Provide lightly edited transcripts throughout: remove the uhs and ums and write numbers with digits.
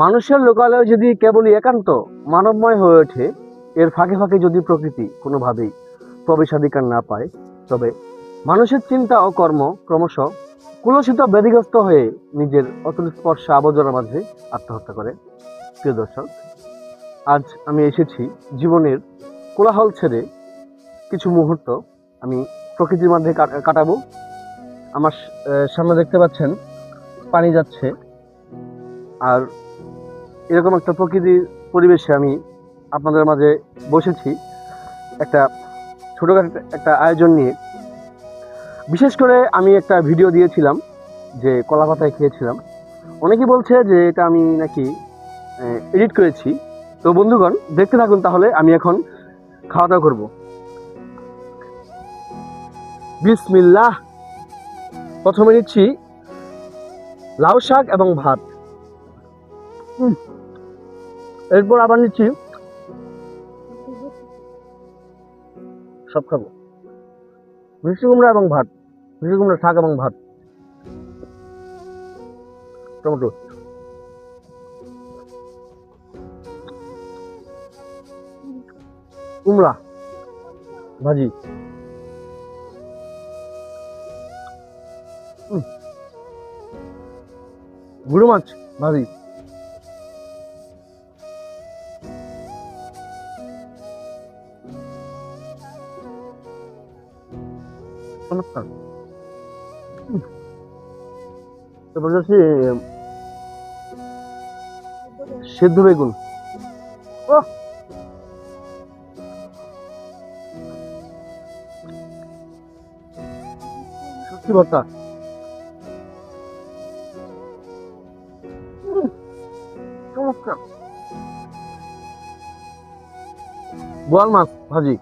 মানুষের লোকালয় যদি কেবলই একান্ত মানবময় হয়ে ওঠে, এর ফাঁকে ফাঁকে যদি প্রকৃতি কোনোভাবেই প্রবেশাধিকার না পায়, তবে মানুষের চিন্তা ও কর্ম ক্রমশ কুলসিত ব্যাধিগ্রস্ত হয়ে নিজের অতুল স্পর্শে আবর্জনার মাঝে আত্মহত্যা করে। প্রিয় দর্শক, আজ আমি এসেছি জীবনের কোলাহল ছেড়ে কিছু মুহূর্ত আমি প্রকৃতির মধ্যে কাটাবো। আমার সামনে দেখতে পাচ্ছেন পানি যাচ্ছে, আর এরকম একটা প্রকৃতির পরিবেশে আমি আপনাদের মাঝে বসেছি একটা ছোটখাটো একটা আয়োজন নিয়ে। বিশেষ করে আমি একটা ভিডিও দিয়েছিলাম যে কলা পাতায় খেয়েছিলাম। অনেকেই বলছে যে এটা আমি নাকি এডিট করেছি। তো বন্ধুগণ, দেখতে থাকুন তাহলে আমি এখন খাওয়া দাওয়া করবো। বিসমিল্লাহ। প্রথমে নিচ্ছি লাউ শাক এবং ভাত, এরপর আবার নিচ্ছি সব খাবো মিষ্টি কুমড়া এবং ভাত, মিষ্টি কুমড়া শাক এবং ভাত, টমেটো, কুমড়া ভাজি, গুঁড়ো মাছ ভাজি, তারপর যাচ্ছি সেদ্ধ বেগুন, সত্যি ভর্তা, বোয়াল মাছ ভাজি,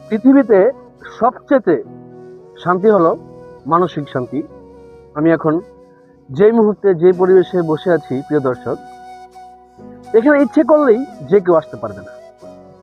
পৃথিবীতে সবচেয়ে শান্তি হলো মানসিক শান্তি। আমি এখন যেই মুহূর্তে যে পরিবেশে বসে আছি, প্রিয় দর্শক, এখানে ইচ্ছে করলেই যে কেউ আসতে পারবে না।